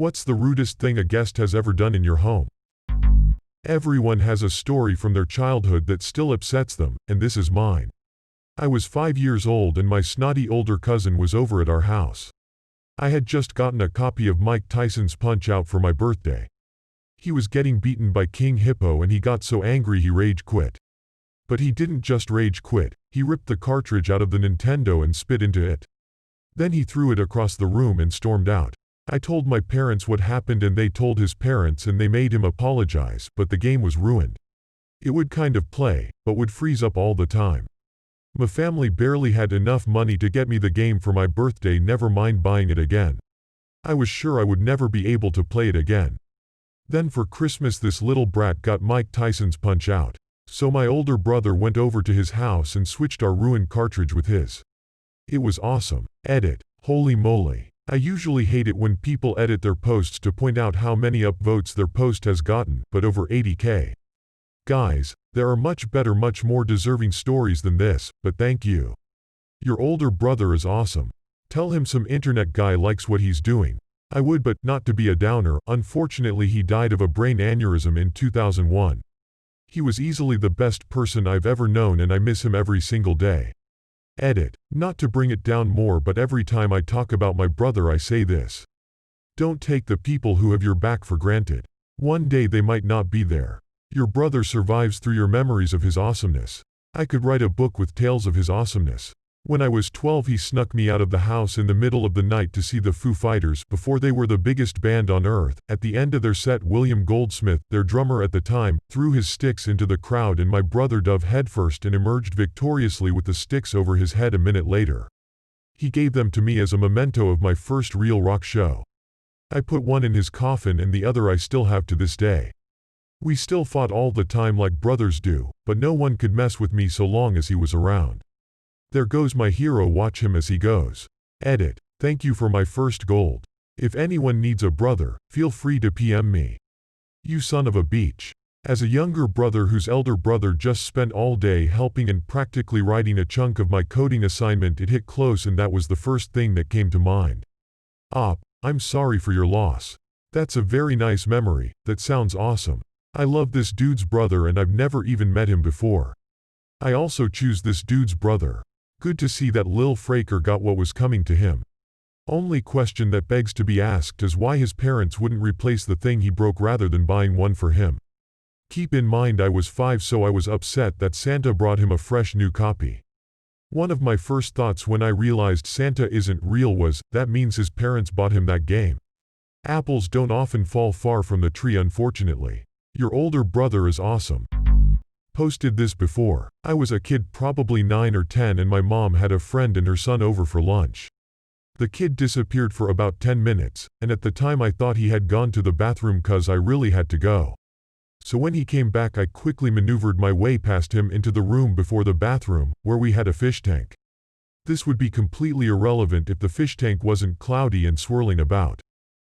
What's the rudest thing a guest has ever done in your home? Everyone has a story from their childhood that still upsets them, and this is mine. I was 5 years old and my snotty older cousin was over at our house. I had just gotten a copy of Mike Tyson's Punch-Out for my birthday. He was getting beaten by King Hippo and he got so angry he rage quit. But he didn't just rage quit, he ripped the cartridge out of the Nintendo and spit into it. Then he threw it across the room and stormed out. I told my parents what happened and they told his parents and they made him apologize, but the game was ruined. It would kind of play, but would freeze up all the time. My family barely had enough money to get me the game for my birthday, never mind buying it again. I was sure I would never be able to play it again. Then for Christmas this little brat got Mike Tyson's Punch-Out. So my older brother went over to his house and switched our ruined cartridge with his. It was awesome. Edit. Holy moly. I usually hate it when people edit their posts to point out how many upvotes their post has gotten, but over 80k. Guys, there are much better, much more deserving stories than this, but thank you. Your older brother is awesome. Tell him some internet guy likes what he's doing. I would, but not to be a downer, unfortunately he died of a brain aneurysm in 2001. He was easily the best person I've ever known and I miss him every single day. Edit. Not to bring it down more, but every time I talk about my brother I say this. Don't take the people who have your back for granted. One day they might not be there. Your brother survives through your memories of his awesomeness. I could write a book with tales of his awesomeness. When I was 12 he snuck me out of the house in the middle of the night to see the Foo Fighters before they were the biggest band on earth. At the end of their set William Goldsmith, their drummer at the time, threw his sticks into the crowd and my brother dove headfirst and emerged victoriously with the sticks over his head a minute later. He gave them to me as a memento of my first real rock show. I put one in his coffin and the other I still have to this day. We still fought all the time like brothers do, but no one could mess with me so long as he was around. There goes my hero, watch him as he goes. Edit. Thank you for my first gold. If anyone needs a brother, feel free to PM me. You son of a beach. As a younger brother whose elder brother just spent all day helping and practically writing a chunk of my coding assignment, it hit close and that was the first thing that came to mind. I'm sorry for your loss. That's a very nice memory, that sounds awesome. I love this dude's brother and I've never even met him before. I also choose this dude's brother. Good to see that Lil Fraker got what was coming to him. Only question that begs to be asked is why his parents wouldn't replace the thing he broke rather than buying one for him. Keep in mind I was 5 so I was upset that Santa brought him a fresh new copy. One of my first thoughts when I realized Santa isn't real was, that means his parents bought him that game. Apples don't often fall far from the tree, unfortunately. Your older brother is awesome. Posted this before. I was a kid, probably 9 or 10, and my mom had a friend and her son over for lunch. The kid disappeared for about 10 minutes, and at the time I thought he had gone to the bathroom cause I really had to go. So when he came back I quickly maneuvered my way past him into the room before the bathroom, where we had a fish tank. This would be completely irrelevant if the fish tank wasn't cloudy and swirling about.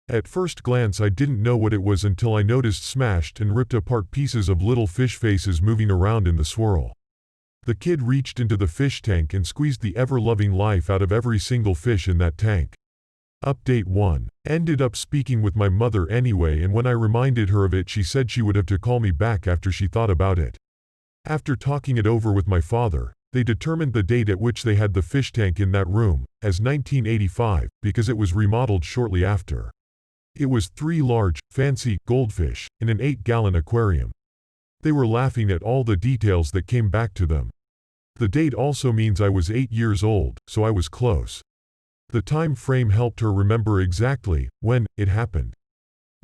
At first glance I didn't know what it was until I noticed smashed and ripped apart pieces of little fish faces moving around in the swirl. The kid reached into the fish tank and squeezed the ever-loving life out of every single fish in that tank. Update 1. Ended up speaking with my mother anyway, and when I reminded her of it she said she would have to call me back after she thought about it. After talking it over with my father, they determined the date at which they had the fish tank in that room as 1985 because it was remodeled shortly after. It was 3 large, fancy goldfish in an 8-gallon aquarium. They were laughing at all the details that came back to them. The date also means I was 8 years old, so I was close. The time frame helped her remember exactly when it happened.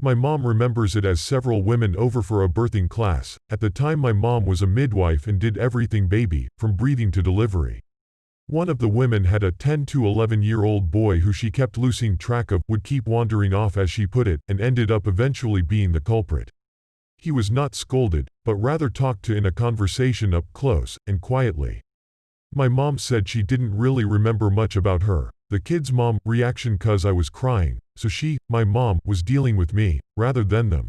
My mom remembers it as several women over for a birthing class. At the time my mom was a midwife and did everything baby, from breathing to delivery. One of the women had a 10 to 11-year-old boy who she kept losing track of, would keep wandering off as she put it, and ended up eventually being the culprit. He was not scolded, but rather talked to in a conversation up close and quietly. My mom said she didn't really remember much about her, the kid's mom, reaction cause I was crying, so she, my mom, was dealing with me, rather than them.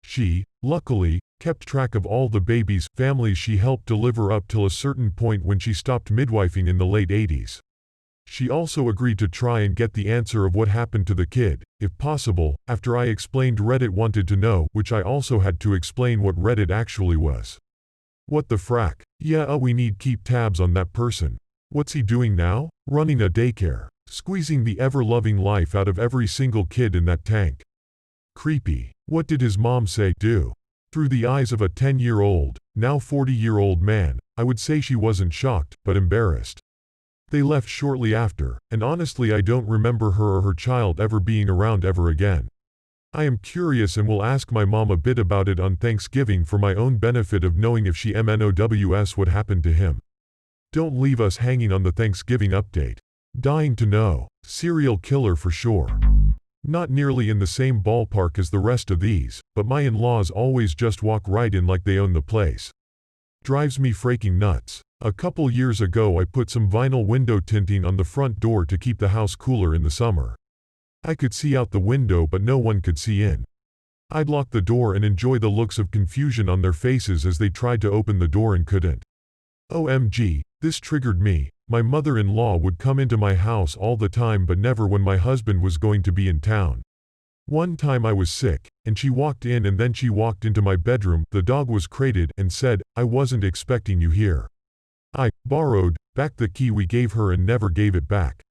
She, luckily, kept track of all the babies' families she helped deliver up till a certain point when she stopped midwifing in the late 80s. She also agreed to try and get the answer of what happened to the kid, if possible, after I explained Reddit wanted to know, which I also had to explain what Reddit actually was. What the frack? Yeah, we need keep tabs on that person. What's he doing now? Running a daycare. Squeezing the ever-loving life out of every single kid in that tank. Creepy. What did his mom say, do? Through the eyes of a 10-year-old, now 40-year-old man, I would say she wasn't shocked, but embarrassed. They left shortly after, and honestly I don't remember her or her child ever being around ever again. I am curious and will ask my mom a bit about it on Thanksgiving for my own benefit of knowing if she knows what happened to him. Don't leave us hanging on the Thanksgiving update. Dying to know. Serial killer for sure. Not nearly in the same ballpark as the rest of these, but my in-laws always just walk right in like they own the place. Drives me freaking nuts. A couple years ago I put some vinyl window tinting on the front door to keep the house cooler in the summer. I could see out the window but no one could see in. I'd lock the door and enjoy the looks of confusion on their faces as they tried to open the door and couldn't. OMG, this triggered me. My mother-in-law would come into my house all the time but never when my husband was going to be in town. One time I was sick, and she walked in and then she walked into my bedroom, the dog was crated, and said, "I wasn't expecting you here." I borrowed back the key we gave her and never gave it back.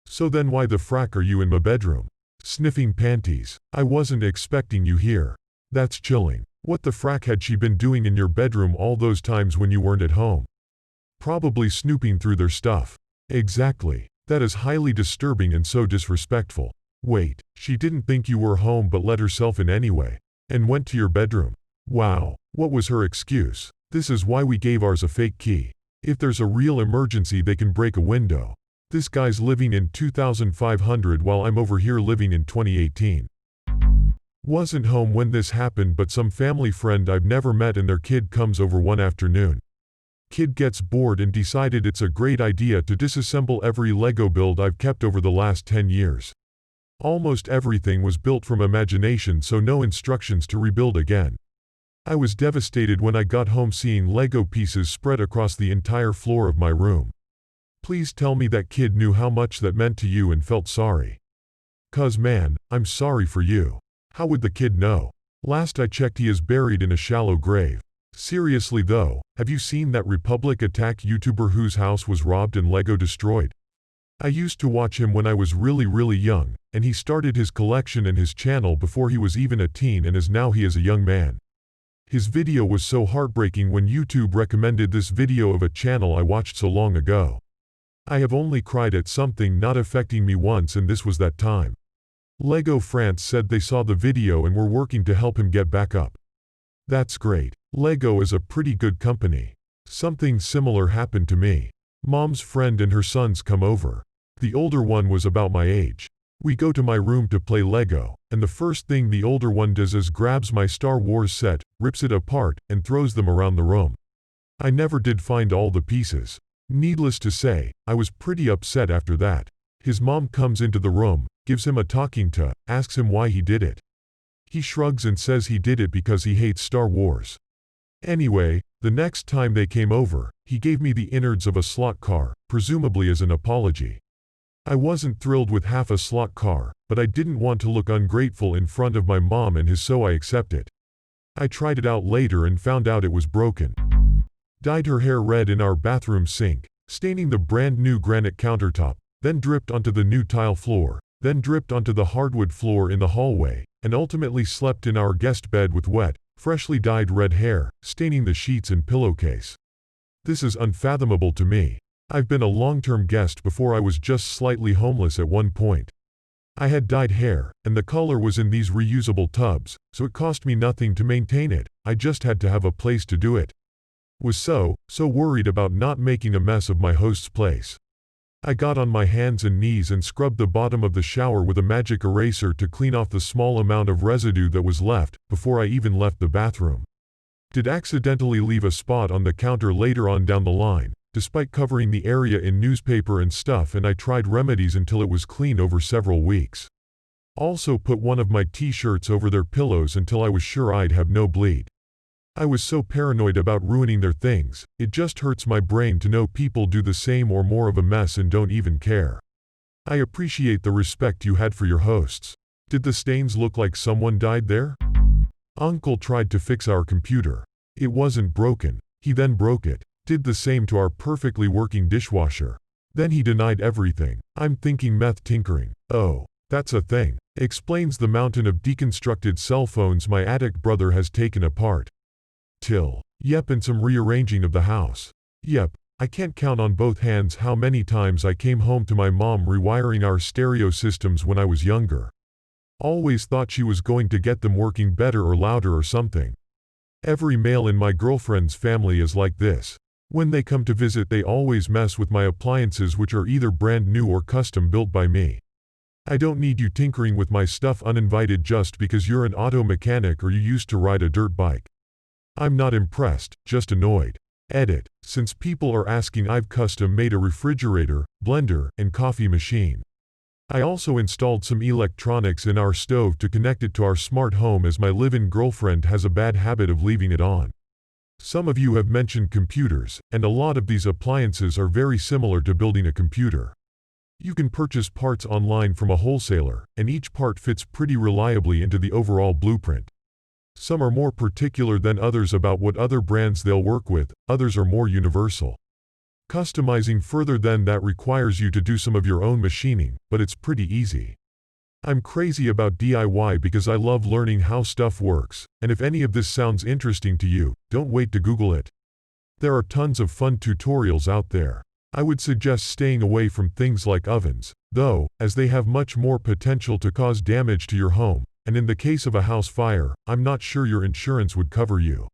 So then why the frack are you in my bedroom? Sniffing panties. I wasn't expecting you here. That's chilling. What the frack had she been doing in your bedroom all those times when you weren't at home? Probably snooping through their stuff. Exactly. That is highly disturbing and so disrespectful. Wait, she didn't think you were home but let herself in anyway. And went to your bedroom. Wow, what was her excuse? This is why we gave ours a fake key. If there's a real emergency they can break a window. This guy's living in 2500 while I'm over here living in 2018. Wasn't home when this happened but some family friend I've never met and their kid comes over one afternoon. Kid gets bored and decided it's a great idea to disassemble every Lego build I've kept over the last 10 years. Almost everything was built from imagination so no instructions to rebuild again. I was devastated when I got home seeing Lego pieces spread across the entire floor of my room. Please tell me that kid knew how much that meant to you and felt sorry. 'Cause man, I'm sorry for you. How would the kid know? Last I checked he is buried in a shallow grave. Seriously though, have you seen that Republic Attack YouTuber whose house was robbed and Lego destroyed? I used to watch him when I was really young, and he started his collection and his channel before he was even a teen and now he is a young man. His video was so heartbreaking when YouTube recommended this video of a channel I watched so long ago. I have only cried at something not affecting me once and this was that time. Lego France said they saw the video and were working to help him get back up. That's great. Lego is a pretty good company. Something similar happened to me. Mom's friend and her sons come over. The older one was about my age. We go to my room to play Lego, and the first thing the older one does is grabs my Star Wars set, rips it apart, and throws them around the room. I never did find all the pieces. Needless to say, I was pretty upset after that. His mom comes into the room, gives him a talking to, asks him why he did it. He shrugs and says he did it because he hates Star Wars. Anyway, the next time they came over, he gave me the innards of a slot car, presumably as an apology. I wasn't thrilled with half a slot car, but I didn't want to look ungrateful in front of my mom and his so I accept it. I tried it out later and found out it was broken. Dyed her hair red in our bathroom sink, staining the brand new granite countertop, then dripped onto the new tile floor, then dripped onto the hardwood floor in the hallway, and ultimately slept in our guest bed with wet, freshly dyed red hair, staining the sheets and pillowcase. This is unfathomable to me. I've been a long-term guest before I was just slightly homeless at one point. I had dyed hair, and the color was in these reusable tubs, so it cost me nothing to maintain it, I just had to have a place to do it. Was so worried about not making a mess of my host's place. I got on my hands and knees and scrubbed the bottom of the shower with a magic eraser to clean off the small amount of residue that was left, before I even left the bathroom. Did accidentally leave a spot on the counter later on down the line, despite covering the area in newspaper and stuff, and I tried remedies until it was clean over several weeks. Also put one of my t-shirts over their pillows until I was sure I'd have no bleed. I was so paranoid about ruining their things, it just hurts my brain to know people do the same or more of a mess and don't even care. I appreciate the respect you had for your hosts. Did the stains look like someone died there? Uncle tried to fix our computer. It wasn't broken. He then broke it. Did the same to our perfectly working dishwasher. Then he denied everything. I'm thinking meth tinkering. Oh, that's a thing. Explains the mountain of deconstructed cell phones my addict brother has taken apart. Till. Yep, and some rearranging of the house. Yep, I can't count on both hands how many times I came home to my mom rewiring our stereo systems when I was younger. Always thought she was going to get them working better or louder or something. Every male in my girlfriend's family is like this. When they come to visit, they always mess with my appliances, which are either brand new or custom built by me. I don't need you tinkering with my stuff uninvited just because you're an auto mechanic or you used to ride a dirt bike. I'm not impressed, just annoyed. Edit. Since people are asking, I've custom made a refrigerator, blender, and coffee machine. I also installed some electronics in our stove to connect it to our smart home, as my live-in girlfriend has a bad habit of leaving it on. Some of you have mentioned computers, and a lot of these appliances are very similar to building a computer. You can purchase parts online from a wholesaler, and each part fits pretty reliably into the overall blueprint. Some are more particular than others about what other brands they'll work with, others are more universal. Customizing further than that requires you to do some of your own machining, but it's pretty easy. I'm crazy about DIY because I love learning how stuff works, and if any of this sounds interesting to you, don't wait to Google it. There are tons of fun tutorials out there. I would suggest staying away from things like ovens, though, as they have much more potential to cause damage to your home, and in the case of a house fire, I'm not sure your insurance would cover you.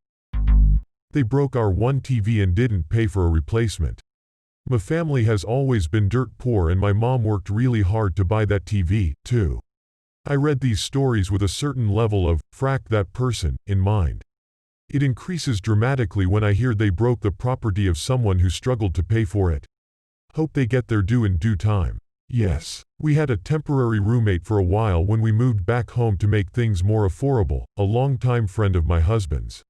They broke our one TV and didn't pay for a replacement. My family has always been dirt poor, and my mom worked really hard to buy that TV, too. I read these stories with a certain level of, frack that person, in mind. It increases dramatically when I hear they broke the property of someone who struggled to pay for it. Hope they get their due in due time. Yes, we had a temporary roommate for a while when we moved back home to make things more affordable, a longtime friend of my husband's.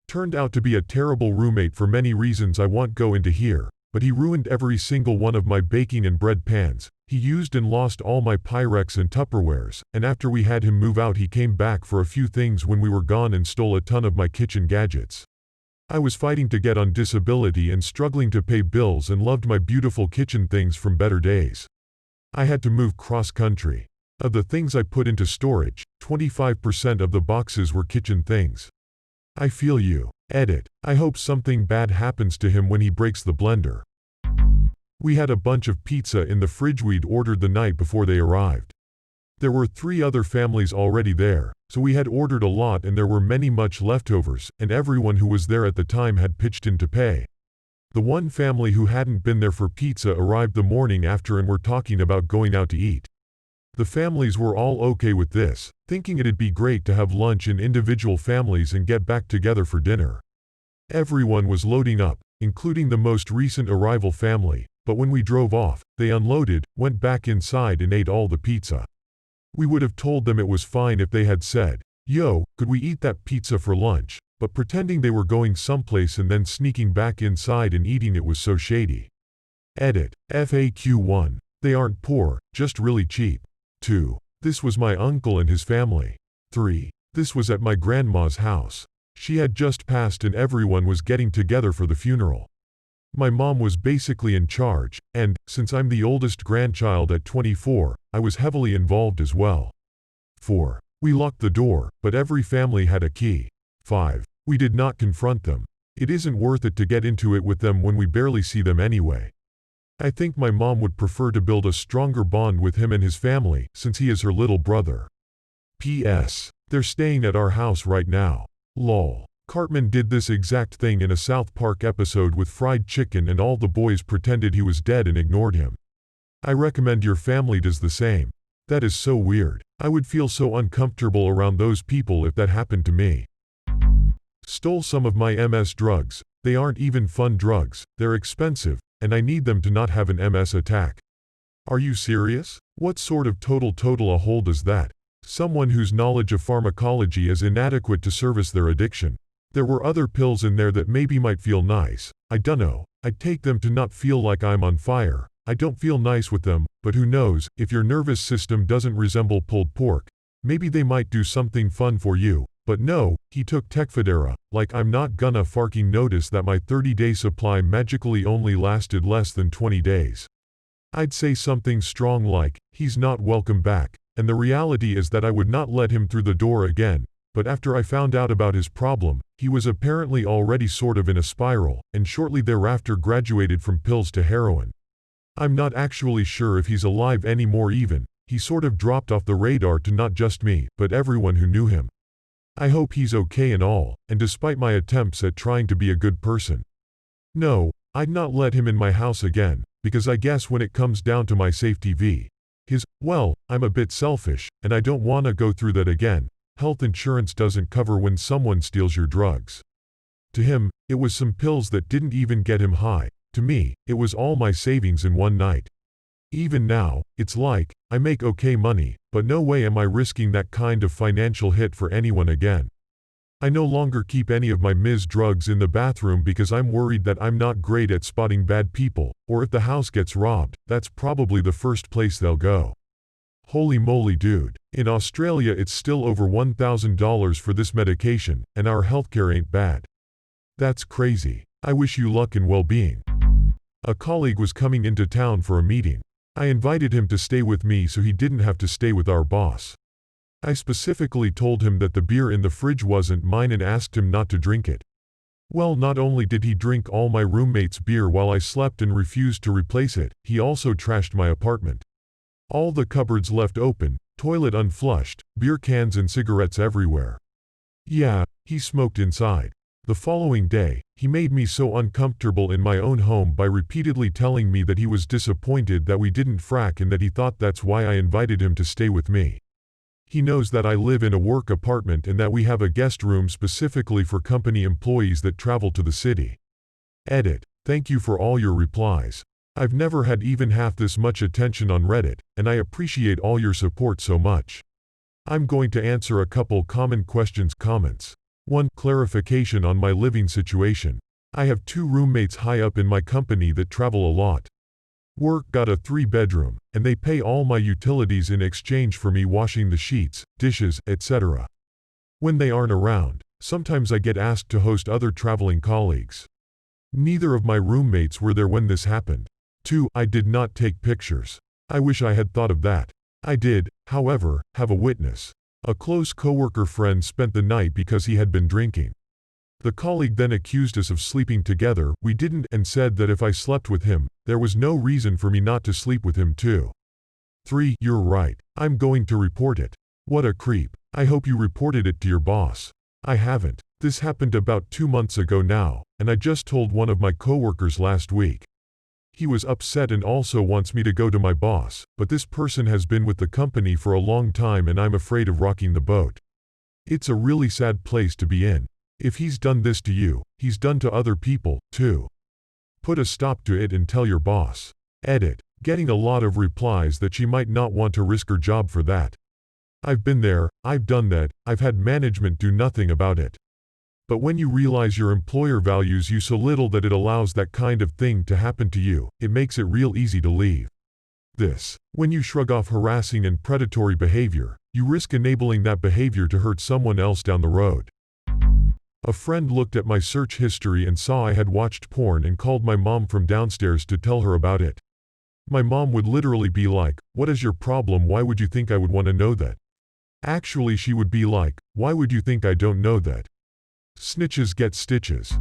Turned out to be a terrible roommate for many reasons I won't go into here, but he ruined every single one of my baking and bread pans. He used and lost all my Pyrex and Tupperwares, and after we had him move out, he came back for a few things when we were gone and stole a ton of my kitchen gadgets. I was fighting to get on disability and struggling to pay bills and loved my beautiful kitchen things from better days. I had to move cross-country. Of the things I put into storage, 25% of the boxes were kitchen things. I feel you. Edit. I hope something bad happens to him when he breaks the blender. We had a bunch of pizza in the fridge we'd ordered the night before they arrived. There were 3 other families already there, so we had ordered a lot and there were much leftovers, and everyone who was there at the time had pitched in to pay. The one family who hadn't been there for pizza arrived the morning after and were talking about going out to eat. The families were all okay with this, thinking it'd be great to have lunch in individual families and get back together for dinner. Everyone was loading up, including the most recent arrival family, but when we drove off, they unloaded, went back inside and ate all the pizza. We would have told them it was fine if they had said, "Yo, could we eat that pizza for lunch?" But pretending they were going someplace and then sneaking back inside and eating it was so shady. Edit. FAQ 1. They aren't poor, just really cheap. 2. This was my uncle and his family. 3. This was at my grandma's house. She had just passed and everyone was getting together for the funeral. My mom was basically in charge, and, since I'm the oldest grandchild at 24, I was heavily involved as well. 4. We locked the door, but every family had a key. 5. We did not confront them. It isn't worth it to get into it with them when we barely see them anyway. I think my mom would prefer to build a stronger bond with him and his family, since he is her little brother. P.S. They're staying at our house right now. Lol. Cartman did this exact thing in a South Park episode with fried chicken and all the boys pretended he was dead and ignored him. I recommend your family does the same. That is so weird. I would feel so uncomfortable around those people if that happened to me. Stole some of my MS drugs. They aren't even fun drugs, they're expensive, and I need them to not have an MS attack. Are you serious? What sort of total a hole does that? Someone whose knowledge of pharmacology is inadequate to service their addiction. There were other pills in there that maybe might feel nice. I dunno. I'd take them to not feel like I'm on fire. I don't feel nice with them, but who knows, if your nervous system doesn't resemble pulled pork, maybe they might do something fun for you. But no, he took Tecfidera, like I'm not gonna fucking notice that my 30-day supply magically only lasted less than 20 days. I'd say something strong like, he's not welcome back, and the reality is that I would not let him through the door again, but after I found out about his problem, he was apparently already sort of in a spiral, and shortly thereafter graduated from pills to heroin. I'm not actually sure if he's alive anymore even, he sort of dropped off the radar to not just me, but everyone who knew him. I hope he's okay and all, and despite my attempts at trying to be a good person. No, I'd not let him in my house again, because I guess when it comes down to my safety well, I'm a bit selfish, and I don't wanna go through that again. Health insurance doesn't cover when someone steals your drugs. To him, it was some pills that didn't even get him high. To me, it was all my savings in one night. Even now, it's like, I make okay money, but no way am I risking that kind of financial hit for anyone again. I no longer keep any of my Ms. drugs in the bathroom because I'm worried that I'm not great at spotting bad people, or if the house gets robbed, that's probably the first place they'll go. Holy moly dude, in Australia it's still over $1,000 for this medication, and our healthcare ain't bad. That's crazy. I wish you luck and well-being. A colleague was coming into town for a meeting. I invited him to stay with me so he didn't have to stay with our boss. I specifically told him that the beer in the fridge wasn't mine and asked him not to drink it. Well, not only did he drink all my roommate's beer while I slept and refused to replace it, he also trashed my apartment. All the cupboards left open, toilet unflushed, beer cans and cigarettes everywhere. Yeah, he smoked inside. The following day, he made me so uncomfortable in my own home by repeatedly telling me that he was disappointed that we didn't frack and that he thought that's why I invited him to stay with me. He knows that I live in a work apartment and that we have a guest room specifically for company employees that travel to the city. Edit. Thank you for all your replies. I've never had even half this much attention on Reddit, and I appreciate all your support so much. I'm going to answer a couple common comments. 1. Clarification on my living situation. I have 2 roommates high up in my company that travel a lot. Work got a 3-bedroom, and they pay all my utilities in exchange for me washing the sheets, dishes, etc. When they aren't around, sometimes I get asked to host other traveling colleagues. Neither of my roommates were there when this happened. 2. I did not take pictures. I wish I had thought of that. I did, however, have a witness. A close coworker friend spent the night because he had been drinking. The colleague then accused us of sleeping together. We didn't, and said that if I slept with him, there was no reason for me not to sleep with him too. 3. You're right. I'm going to report it. What a creep. I hope you reported it to your boss. I haven't. This happened about 2 months ago now, and I just told one of my coworkers last week. He was upset and also wants me to go to my boss, but this person has been with the company for a long time and I'm afraid of rocking the boat. It's a really sad place to be in. If he's done this to you, he's done to other people, too. Put a stop to it and tell your boss. Edit. Getting a lot of replies that she might not want to risk her job for that. I've been there, I've done that, I've had management do nothing about it. But when you realize your employer values you so little that it allows that kind of thing to happen to you, it makes it real easy to leave. When you shrug off harassing and predatory behavior, you risk enabling that behavior to hurt someone else down the road. A friend looked at my search history and saw I had watched porn and called my mom from downstairs to tell her about it. My mom would literally be like, "What is your problem? Why would you think I would want to know that?" Actually, she would be like, "Why would you think I don't know that?" Snitches get stitches.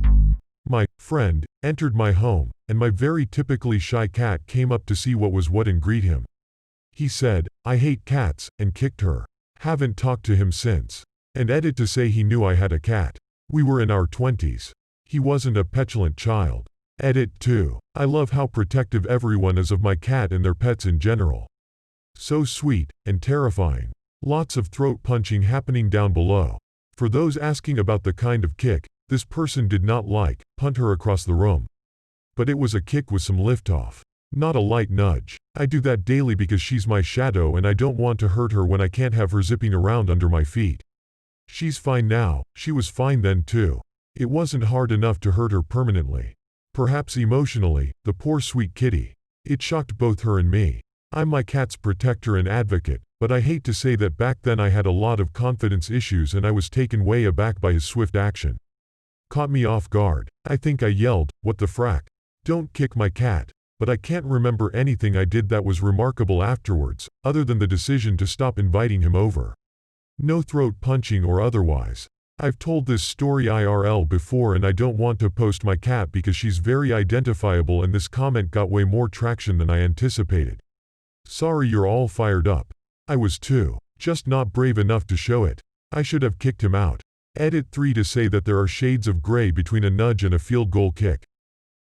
My friend entered my home, and my very typically shy cat came up to see what was what and greet him. He said, "I hate cats," and kicked her. Haven't talked to him since. And edit to say he knew I had a cat. We were in our 20s. He wasn't a petulant child. Edit 2. I love how protective everyone is of my cat and their pets in general. So sweet, and terrifying. Lots of throat punching happening down below. For those asking about the kind of kick, this person did not punt her across the room. But it was a kick with some liftoff. Not a light nudge. I do that daily because she's my shadow and I don't want to hurt her when I can't have her zipping around under my feet. She's fine now, she was fine then too. It wasn't hard enough to hurt her permanently. Perhaps emotionally, the poor sweet kitty. It shocked both her and me. I'm my cat's protector and advocate, but I hate to say that back then I had a lot of confidence issues and I was taken way aback by his swift action. Caught me off guard. I think I yelled, "What the frack? Don't kick my cat." But I can't remember anything I did that was remarkable afterwards, other than the decision to stop inviting him over. No throat punching or otherwise. I've told this story IRL before and I don't want to post my cat because she's very identifiable and this comment got way more traction than I anticipated. Sorry you're all fired up. I was too. Just not brave enough to show it. I should have kicked him out. Edit 3 to say that there are shades of gray between a nudge and a field goal kick.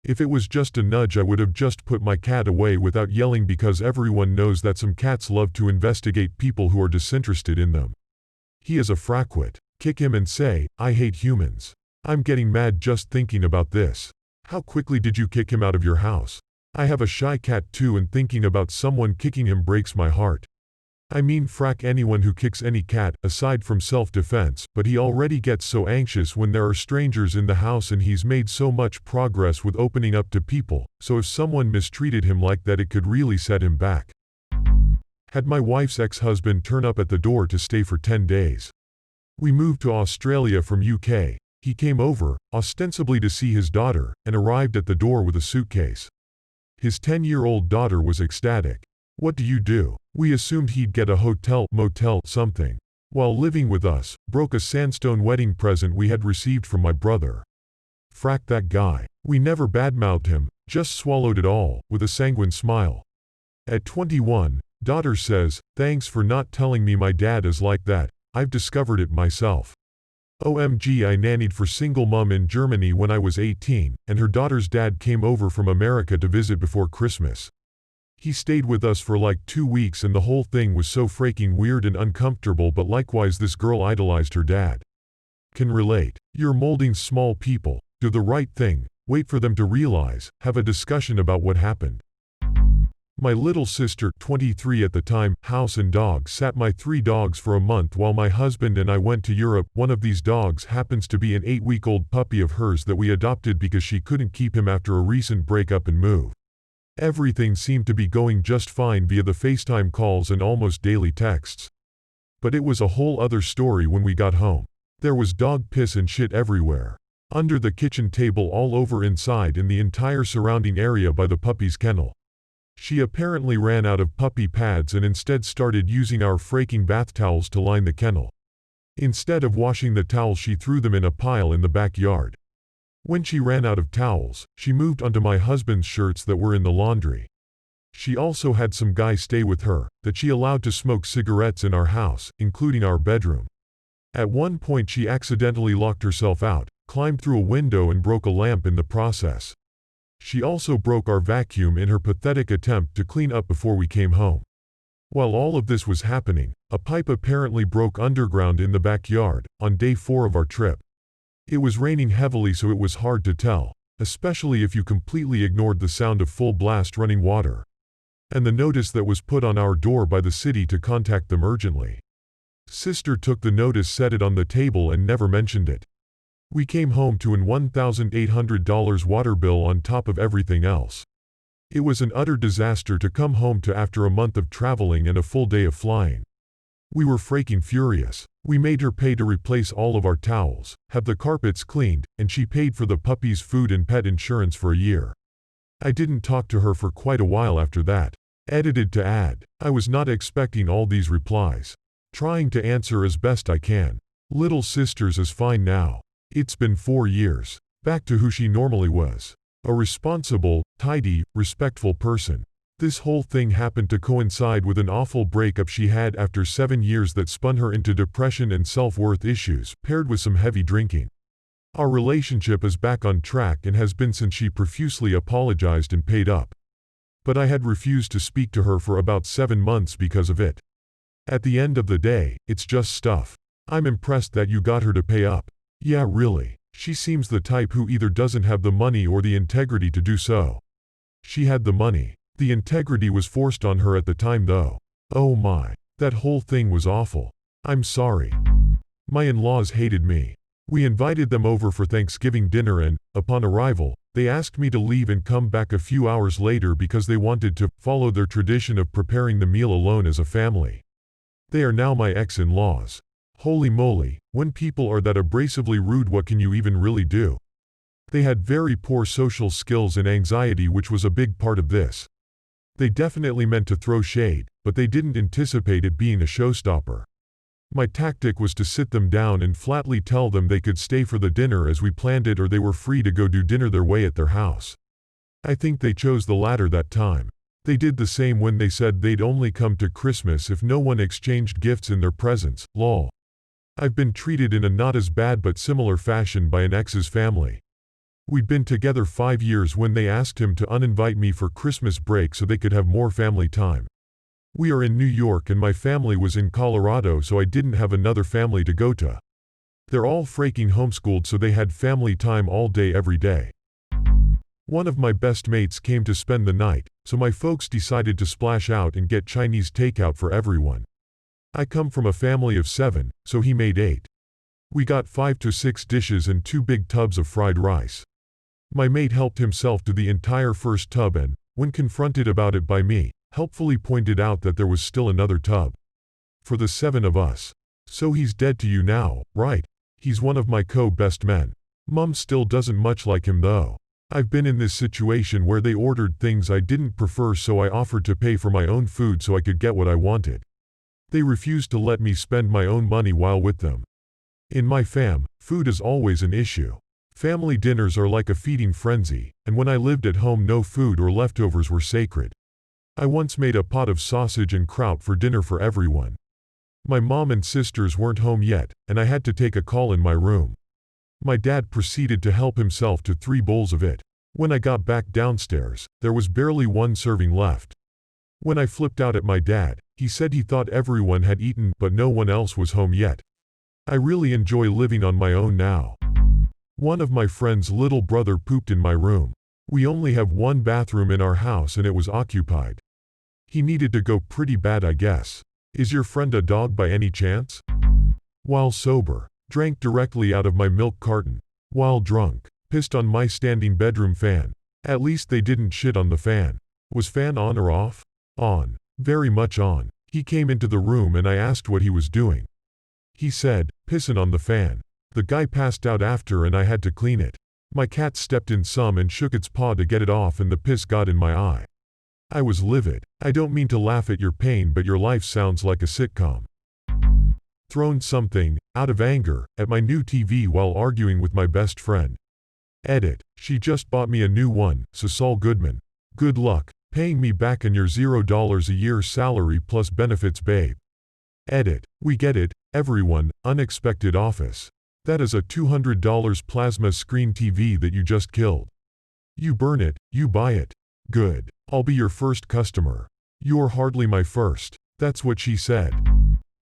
If it was just a nudge I would have just put my cat away without yelling because everyone knows that some cats love to investigate people who are disinterested in them. He is a frackwit. Kick him and say, "I hate humans." I'm getting mad just thinking about this. How quickly did you kick him out of your house? I have a shy cat too and thinking about someone kicking him breaks my heart. I mean frack anyone who kicks any cat, aside from self-defense, but he already gets so anxious when there are strangers in the house and he's made so much progress with opening up to people, so if someone mistreated him like that it could really set him back. Had my wife's ex-husband turn up at the door to stay for 10 days. We moved to Australia from UK. He came over, ostensibly to see his daughter, and arrived at the door with a suitcase. His 10-year-old daughter was ecstatic. What do? We assumed he'd get a hotel, motel, something. While living with us, broke a sandstone wedding present we had received from my brother. Frack that guy. We never badmouthed him, just swallowed it all, with a sanguine smile. At 21, daughter says, "Thanks for not telling me my dad is like that, I've discovered it myself." OMG, I nannied for single mom in Germany when I was 18, and her daughter's dad came over from America to visit before Christmas. He stayed with us for like 2 weeks and the whole thing was so freaking weird and uncomfortable, but likewise this girl idolized her dad. Can relate. You're molding small people, do the right thing, wait for them to realize, have a discussion about what happened. My little sister, 23 at the time, house and dog sat my 3 dogs for a month while my husband and I went to Europe. One of these dogs happens to be an 8-week-old puppy of hers that we adopted because she couldn't keep him after a recent breakup and move. Everything seemed to be going just fine via the FaceTime calls and almost daily texts. But it was a whole other story when we got home. There was dog piss and shit everywhere. Under the kitchen table, all over, inside, in the entire surrounding area by the puppy's kennel. She apparently ran out of puppy pads and instead started using our freaking bath towels to line the kennel. Instead of washing the towels she threw them in a pile in the backyard. When she ran out of towels, she moved onto my husband's shirts that were in the laundry. She also had some guy stay with her, that she allowed to smoke cigarettes in our house, including our bedroom. At one point she accidentally locked herself out, climbed through a window and broke a lamp in the process. She also broke our vacuum in her pathetic attempt to clean up before we came home. While all of this was happening, a pipe apparently broke underground in the backyard, on day 4 of our trip. It was raining heavily, so it was hard to tell, especially if you completely ignored the sound of full blast running water. And the notice that was put on our door by the city to contact them urgently. Sister took the notice, set it on the table and never mentioned it. We came home to an $1,800 water bill on top of everything else. It was an utter disaster to come home to after a month of traveling and a full day of flying. We were freaking furious. We made her pay to replace all of our towels, have the carpets cleaned, and she paid for the puppy's food and pet insurance for a year. I didn't talk to her for quite a while after that. Edited to add, I was not expecting all these replies. Trying to answer as best I can. Little sister's is fine now. It's been 4 years. Back to who she normally was. A responsible, tidy, respectful person. This whole thing happened to coincide with an awful breakup she had after 7 years that spun her into depression and self-worth issues, paired with some heavy drinking. Our relationship is back on track and has been since she profusely apologized and paid up. But I had refused to speak to her for about 7 months because of it. At the end of the day, it's just stuff. I'm impressed that you got her to pay up. Yeah, really. She seems the type who either doesn't have the money or the integrity to do so. She had the money. The integrity was forced on her at the time though. Oh my. That whole thing was awful. I'm sorry. My in-laws hated me. We invited them over for Thanksgiving dinner and, upon arrival, they asked me to leave and come back a few hours later because they wanted to follow their tradition of preparing the meal alone as a family. They are now my ex-in-laws. Holy moly, when people are that abrasively rude, what can you even really do? They had very poor social skills and anxiety, which was a big part of this. They definitely meant to throw shade, but they didn't anticipate it being a showstopper. My tactic was to sit them down and flatly tell them they could stay for the dinner as we planned it, or they were free to go do dinner their way at their house. I think they chose the latter that time. They did the same when they said they'd only come to Christmas if no one exchanged gifts in their presence, lol. I've been treated in a not as bad but similar fashion by an ex's family. We'd been together 5 years when they asked him to uninvite me for Christmas break so they could have more family time. We are in New York and my family was in Colorado, so I didn't have another family to go to. They're all freaking homeschooled, so they had family time all day every day. One of my best mates came to spend the night, so my folks decided to splash out and get Chinese takeout for everyone. I come from a family of 7, so he made 8. We got 5 to 6 dishes and 2 big tubs of fried rice. My mate helped himself to the entire first tub and, when confronted about it by me, helpfully pointed out that there was still another tub. For the 7 of us. So he's dead to you now, right? He's one of my co-best men. Mum still doesn't much like him though. I've been in this situation where they ordered things I didn't prefer, so I offered to pay for my own food so I could get what I wanted. They refused to let me spend my own money while with them. In my fam, food is always an issue. Family dinners are like a feeding frenzy, and when I lived at home, no food or leftovers were sacred. I once made a pot of sausage and kraut for dinner for everyone. My mom and sisters weren't home yet, and I had to take a call in my room. My dad proceeded to help himself to 3 bowls of it. When I got back downstairs, there was barely 1 serving left. When I flipped out at my dad, he said he thought everyone had eaten but no one else was home yet. I really enjoy living on my own now. One of my friend's little brother pooped in my room. We only have 1 bathroom in our house and it was occupied. He needed to go pretty bad, I guess. Is your friend a dog by any chance? While sober, drank directly out of my milk carton. While drunk, pissed on my standing bedroom fan. At least they didn't shit on the fan. Was fan on or off? On. Very much on. He came into the room and I asked what he was doing. He said, pissin' on the fan. The guy passed out after and I had to clean it. My cat stepped in some and shook its paw to get it off and the piss got in my eye. I was livid. I don't mean to laugh at your pain, but your life sounds like a sitcom. Thrown something, out of anger, at my new TV while arguing with my best friend. Edit. She just bought me a new one, so Saul Goodman. Good luck, paying me back on your $0 a year salary plus benefits, babe. Edit. We get it, everyone, unexpected office. That is a $200 plasma screen TV that you just killed. You burn it, you buy it. Good. I'll be your first customer. You're hardly my first. That's what she said.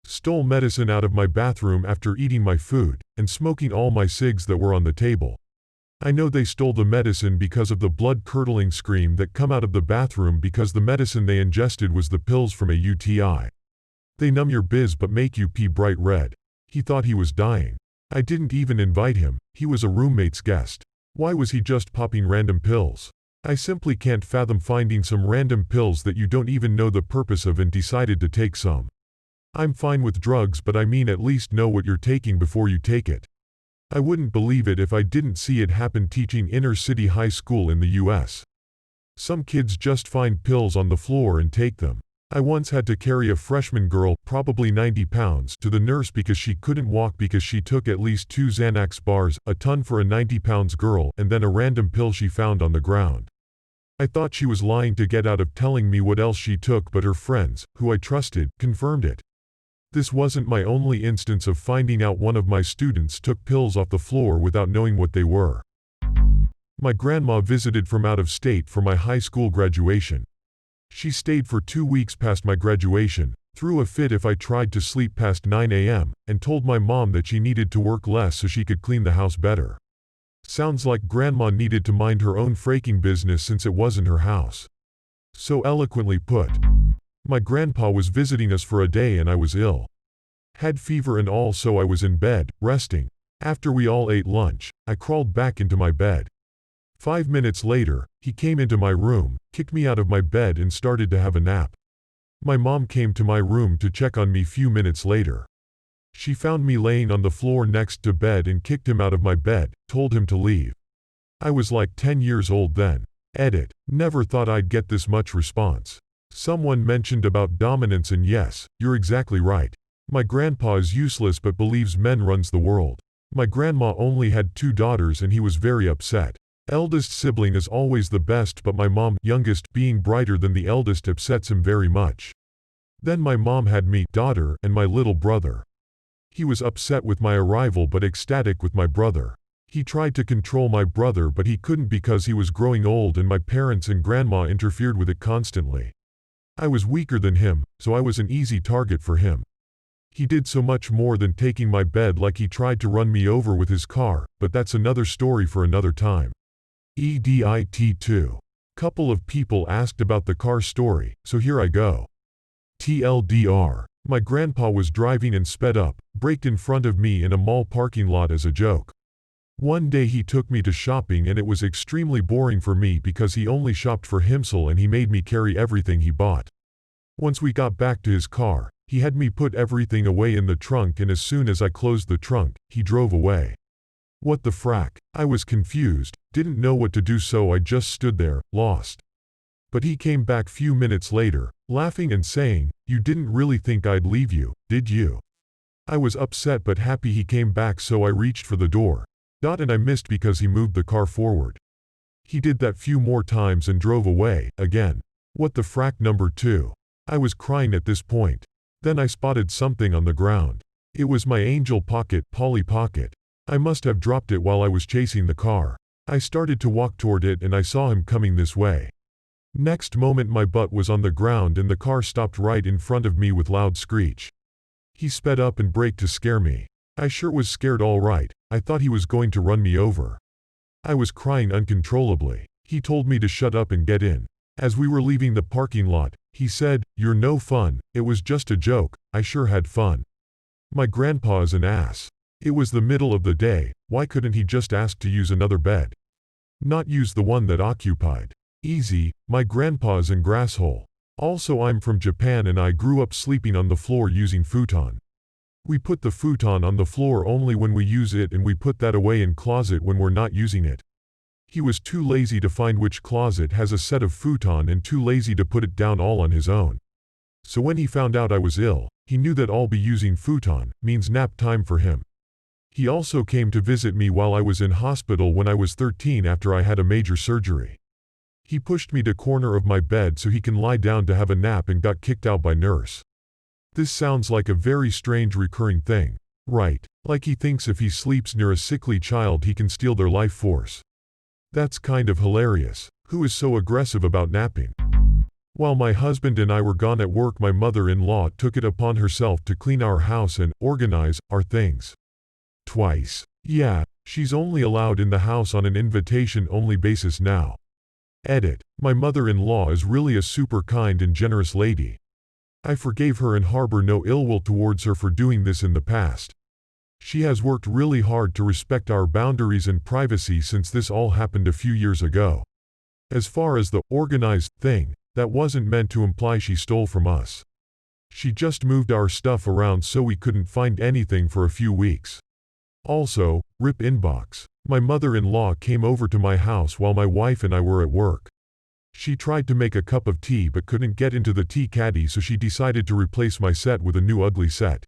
Stole medicine out of my bathroom after eating my food, and smoking all my cigs that were on the table. I know they stole the medicine because of the blood-curdling scream that come out of the bathroom, because the medicine they ingested was the pills from a UTI. They numb your biz but make you pee bright red. He thought he was dying. I didn't even invite him, he was a roommate's guest. Why was he just popping random pills? I simply can't fathom finding some random pills that you don't even know the purpose of and decided to take some. I'm fine with drugs, but I mean at least know what you're taking before you take it. I wouldn't believe it if I didn't see it happen teaching inner-city high school in the US. Some kids just find pills on the floor and take them. I once had to carry a freshman girl, probably 90 pounds, to the nurse because she couldn't walk because she took at least 2 Xanax bars, a ton for a 90 pounds girl, and then a random pill she found on the ground. I thought she was lying to get out of telling me what else she took, but her friends, who I trusted, confirmed it. This wasn't my only instance of finding out one of my students took pills off the floor without knowing what they were. My grandma visited from out of state for my high school graduation. She stayed for 2 weeks past my graduation, threw a fit if I tried to sleep past 9 a.m., and told my mom that she needed to work less so she could clean the house better. Sounds like grandma needed to mind her own fraking business since it wasn't her house. So eloquently put. My grandpa was visiting us for a day and I was ill. Had fever and all, so I was in bed, resting. After we all ate lunch, I crawled back into my bed. 5 minutes later, he came into my room, kicked me out of my bed and started to have a nap. My mom came to my room to check on me few minutes later. She found me laying on the floor next to bed and kicked him out of my bed, told him to leave. I was like 10 years old then. Edit. Never thought I'd get this much response. Someone mentioned about dominance, and yes, you're exactly right. My grandpa is useless but believes men runs the world. My grandma only had 2 daughters and he was very upset. Eldest sibling is always the best, but my mom, youngest, being brighter than the eldest upsets him very much. Then my mom had me, daughter, and my little brother. He was upset with my arrival but ecstatic with my brother. He tried to control my brother but he couldn't because he was growing old and my parents and grandma interfered with it constantly. I was weaker than him, so I was an easy target for him. He did so much more than taking my bed, like he tried to run me over with his car, but that's another story for another time. EDIT 2. Couple of people asked about the car story, so here I go. TLDR. My grandpa was driving and sped up, braked in front of me in a mall parking lot as a joke. One day he took me to shopping and it was extremely boring for me because he only shopped for himself and he made me carry everything he bought. Once we got back to his car, he had me put everything away in the trunk, and as soon as I closed the trunk, he drove away. What the frack? I was confused, didn't know what to do, so I just stood there, lost. But he came back few minutes later, laughing and saying, "You didn't really think I'd leave you, did you?" I was upset but happy he came back, so I reached for the door. And I missed because he moved the car forward. He did that few more times and drove away, again. What the frack? Number 2. I was crying at this point. Then I spotted something on the ground. It was my Angel Pocket, Polly Pocket. I must have dropped it while I was chasing the car. I started to walk toward it and I saw him coming this way. Next moment my butt was on the ground and the car stopped right in front of me with loud screech. He sped up and braked to scare me. I sure was scared, all right. I thought he was going to run me over. I was crying uncontrollably. He told me to shut up and get in. As we were leaving the parking lot, he said, "You're no fun, it was just a joke." I sure had fun. My grandpa is an ass. It was the middle of the day, why couldn't he just ask to use another bed? Not use the one that occupied. Easy, my grandpa's an grasshole. Also, I'm from Japan and I grew up sleeping on the floor using futon. We put the futon on the floor only when we use it, and we put that away in closet when we're not using it. He was too lazy to find which closet has a set of futon and too lazy to put it down all on his own. So when he found out I was ill, he knew that I'll be using futon means nap time for him. He also came to visit me while I was in hospital when I was 13 after I had a major surgery. He pushed me to corner of my bed so he can lie down to have a nap and got kicked out by nurse. This sounds like a very strange recurring thing, right? Like he thinks if he sleeps near a sickly child he can steal their life force. That's kind of hilarious. Who is so aggressive about napping? While my husband and I were gone at work, my mother-in-law took it upon herself to clean our house and organize our things. Twice. Yeah, she's only allowed in the house on an invitation-only basis now. Edit. My mother-in-law is really a super kind and generous lady. I forgave her and harbor no ill will towards her for doing this in the past. She has worked really hard to respect our boundaries and privacy since this all happened a few years ago. As far as the organized thing, that wasn't meant to imply she stole from us. She just moved our stuff around so we couldn't find anything for a few weeks. Also, rip inbox. My mother-in-law came over to my house while my wife and I were at work. She tried to make a cup of tea but couldn't get into the tea caddy, so she decided to replace my set with a new ugly set.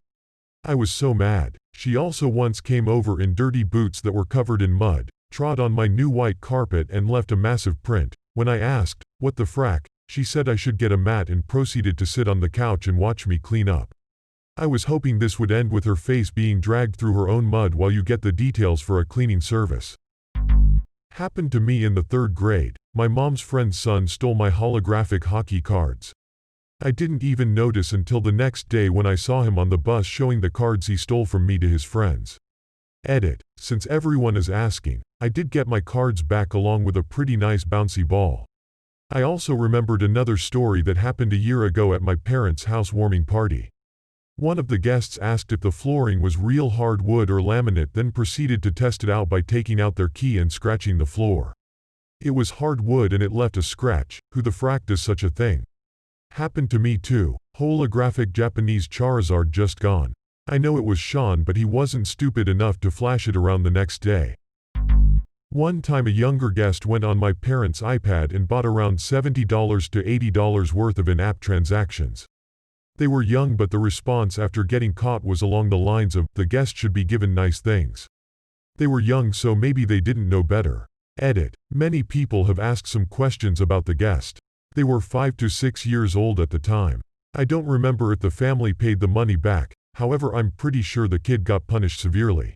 I was so mad. She also once came over in dirty boots that were covered in mud, trod on my new white carpet and left a massive print. When I asked, "What the frack?" she said I should get a mat and proceeded to sit on the couch and watch me clean up. I was hoping this would end with her face being dragged through her own mud while you get the details for a cleaning service. Happened to me in the 3rd grade. My mom's friend's son stole my holographic hockey cards. I didn't even notice until the next day when I saw him on the bus showing the cards he stole from me to his friends. Edit. Since everyone is asking, I did get my cards back along with a pretty nice bouncy ball. I also remembered another story that happened a year ago at my parents' housewarming party. One of the guests asked if the flooring was real hard wood or laminate, then proceeded to test it out by taking out their key and scratching the floor. It was hard wood and it left a scratch. Who the frack does such a thing? Happened to me too. Holographic Japanese Charizard just gone. I know it was Sean, but he wasn't stupid enough to flash it around the next day. One time a younger guest went on my parents' iPad and bought around $70 to $80 worth of in-app transactions. They were young, but the response after getting caught was along the lines of, the guest should be given nice things. They were young, so maybe they didn't know better. Edit. Many people have asked some questions about the guest. They were 5 to 6 years old at the time. I don't remember if the family paid the money back, however I'm pretty sure the kid got punished severely.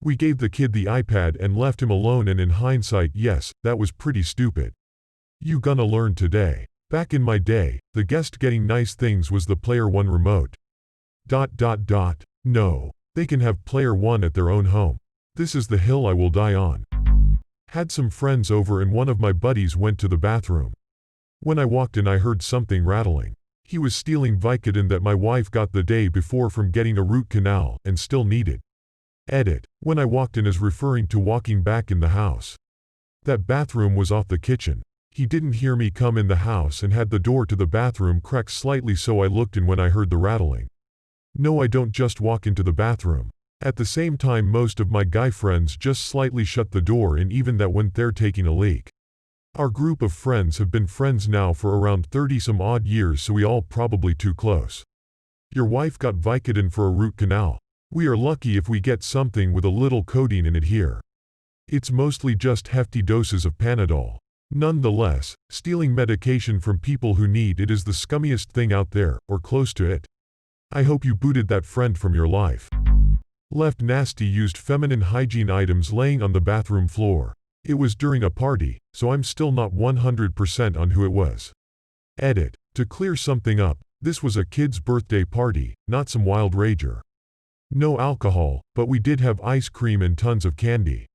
We gave the kid the iPad and left him alone, and in hindsight, yes, that was pretty stupid. You gonna learn today. Back in my day, the guest getting nice things was the Player One remote. No. They can have Player One at their own home. This is the hill I will die on. Had some friends over and one of my buddies went to the bathroom. When I walked in, I heard something rattling. He was stealing Vicodin that my wife got the day before from getting a root canal and still needed. Edit. When I walked in is referring to walking back in the house. That bathroom was off the kitchen. He didn't hear me come in the house and had the door to the bathroom cracked slightly, so I looked in when I heard the rattling. No, I don't just walk into the bathroom. At the same time, most of my guy friends just slightly shut the door, and even that when they're taking a leak. Our group of friends have been friends now for around 30 some odd years, so we all probably too close. Your wife got Vicodin for a root canal. We are lucky if we get something with a little codeine in it here. It's mostly just hefty doses of Panadol. Nonetheless, stealing medication from people who need it is the scummiest thing out there, or close to it. I hope you booted that friend from your life. Left nasty used feminine hygiene items laying on the bathroom floor. It was during a party, so I'm still not 100% on who it was. Edit. To clear something up, this was a kid's birthday party, not some wild rager. No alcohol, but we did have ice cream and tons of candy.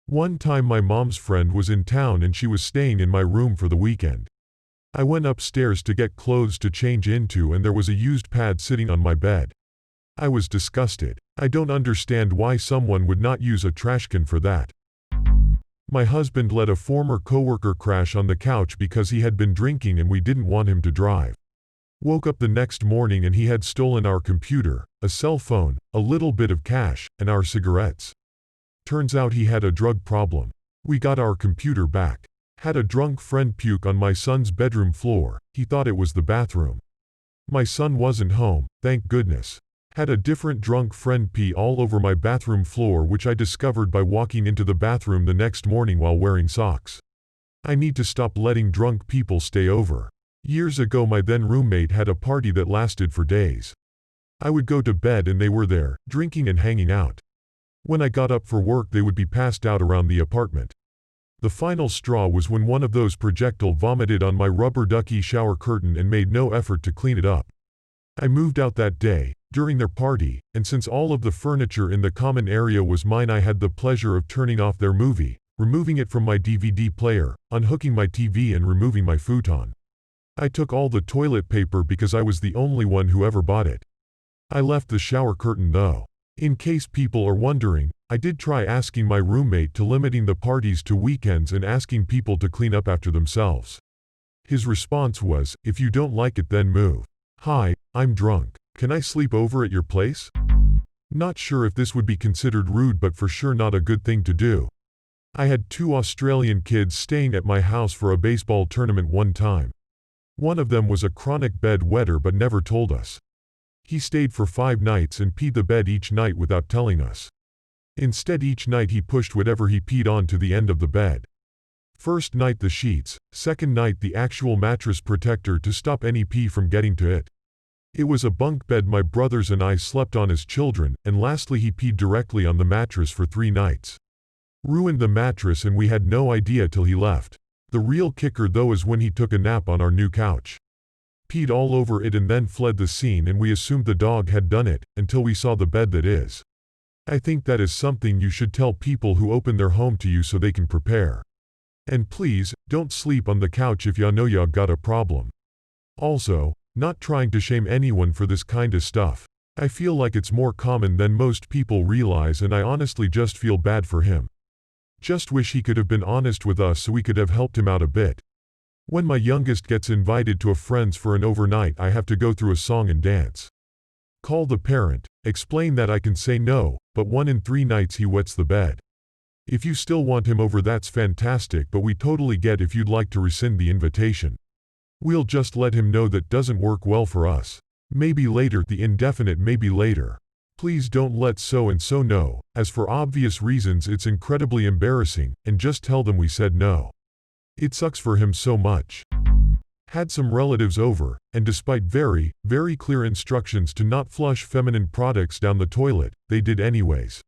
One time my mom's friend was in town and she was staying in my room for the weekend. I went upstairs to get clothes to change into, and there was a used pad sitting on my bed. I was disgusted. I don't understand why someone would not use a trash can for that. My husband let a former coworker crash on the couch because he had been drinking and we didn't want him to drive. Woke up the next morning and he had stolen our computer, a cell phone, a little bit of cash, and our cigarettes. Turns out he had a drug problem. We got our computer back. Had a drunk friend puke on my son's bedroom floor. He thought it was the bathroom. My son wasn't home, thank goodness. Had a different drunk friend pee all over my bathroom floor, which I discovered by walking into the bathroom the next morning while wearing socks. I need to stop letting drunk people stay over. Years ago my then roommate had a party that lasted for days. I would go to bed and they were there, drinking and hanging out. When I got up for work they would be passed out around the apartment. The final straw was when one of those projectile vomited on my rubber ducky shower curtain and made no effort to clean it up. I moved out that day, during their party, and since all of the furniture in the common area was mine, I had the pleasure of turning off their movie, removing it from my DVD player, unhooking my TV and removing my futon. I took all the toilet paper because I was the only one who ever bought it. I left the shower curtain though. In case people are wondering, I did try asking my roommate to limiting the parties to weekends and asking people to clean up after themselves. His response was, if you don't like it then move. Hi, I'm drunk. Can I sleep over at your place? Not sure if this would be considered rude, but for sure not a good thing to do. I had 2 Australian kids staying at my house for a baseball tournament one time. One of them was a chronic bedwetter but never told us. He stayed for 5 nights and peed the bed each night without telling us. Instead, each night he pushed whatever he peed on to the end of the bed. First night the sheets, second night the actual mattress protector to stop any pee from getting to it. It was a bunk bed my brothers and I slept on as children, and lastly he peed directly on the mattress for 3 nights. Ruined the mattress and we had no idea till he left. The real kicker though is when he took a nap on our new couch. Peed all over it and then fled the scene, and we assumed the dog had done it, until we saw the bed that is. I think that is something you should tell people who open their home to you so they can prepare. And please, don't sleep on the couch if ya know ya got a problem. Also, not trying to shame anyone for this kinda stuff. I feel like it's more common than most people realize, and I honestly just feel bad for him. Just wish he could have been honest with us so we could have helped him out a bit. When my youngest gets invited to a friend's for an overnight, I have to go through a song and dance. Call the parent, explain that I can say no, but 1 in 3 nights he wets the bed. If you still want him over, that's fantastic, but we totally get if you'd like to rescind the invitation. We'll just let him know that doesn't work well for us. Maybe later, the indefinite maybe later. Please don't let so and so know, as for obvious reasons it's incredibly embarrassing, and just tell them we said no. It sucks for him so much. Had some relatives over, and despite very, very clear instructions to not flush feminine products down the toilet, they did anyways.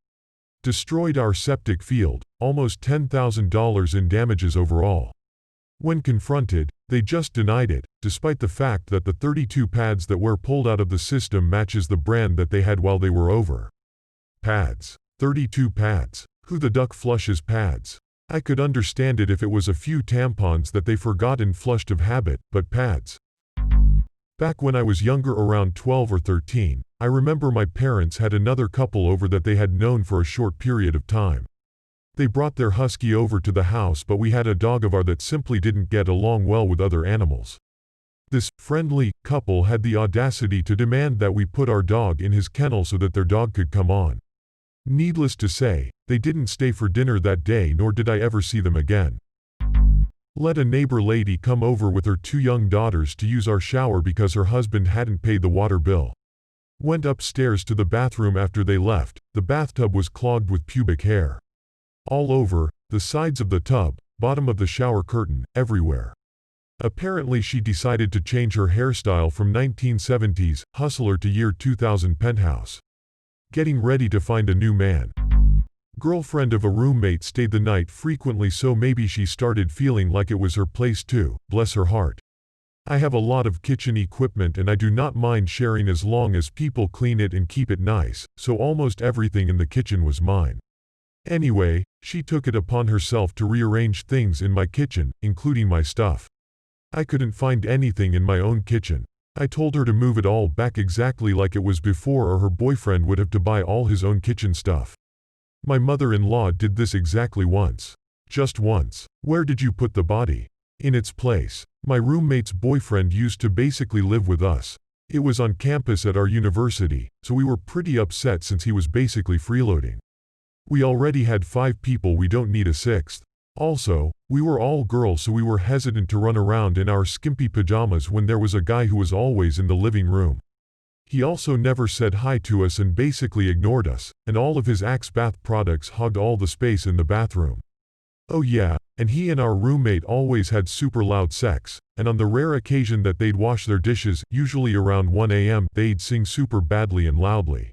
Destroyed our septic field, almost $10,000 in damages overall. When confronted, they just denied it, despite the fact that the 32 pads that were pulled out of the system matches the brand that they had while they were over. Pads. 32 pads. Who the duck flushes pads? I could understand it if it was a few tampons that they forgot and flushed of habit, but pads. Back when I was younger, around 12 or 13, I remember my parents had another couple over that they had known for a short period of time. They brought their husky over to the house, but we had a dog of ours that simply didn't get along well with other animals. This friendly couple had the audacity to demand that we put our dog in his kennel so that their dog could come on. Needless to say, they didn't stay for dinner that day, nor did I ever see them again. Let a neighbor lady come over with her 2 young daughters to use our shower because her husband hadn't paid the water bill. Went upstairs to the bathroom after they left. The bathtub was clogged with pubic hair. All over, the sides of the tub, bottom of the shower curtain, everywhere. Apparently she decided to change her hairstyle from 1970s hustler to year 2000 penthouse. Getting ready to find a new man. Girlfriend of a roommate stayed the night frequently, so maybe she started feeling like it was her place too, bless her heart. I have a lot of kitchen equipment and I do not mind sharing as long as people clean it and keep it nice, so almost everything in the kitchen was mine. Anyway, she took it upon herself to rearrange things in my kitchen, including my stuff. I couldn't find anything in my own kitchen. I told her to move it all back exactly like it was before, or her boyfriend would have to buy all his own kitchen stuff. My mother-in-law did this exactly once. Just once. Where did you put the body? In its place. My roommate's boyfriend used to basically live with us. It was on campus at our university, so we were pretty upset since he was basically freeloading. We already had 5 people, we don't need a 6th. Also, we were all girls, so we were hesitant to run around in our skimpy pajamas when there was a guy who was always in the living room. He also never said hi to us and basically ignored us, and all of his Axe bath products hogged all the space in the bathroom. Oh yeah, and he and our roommate always had super loud sex, and on the rare occasion that they'd wash their dishes, usually around 1 a.m., they'd sing super badly and loudly.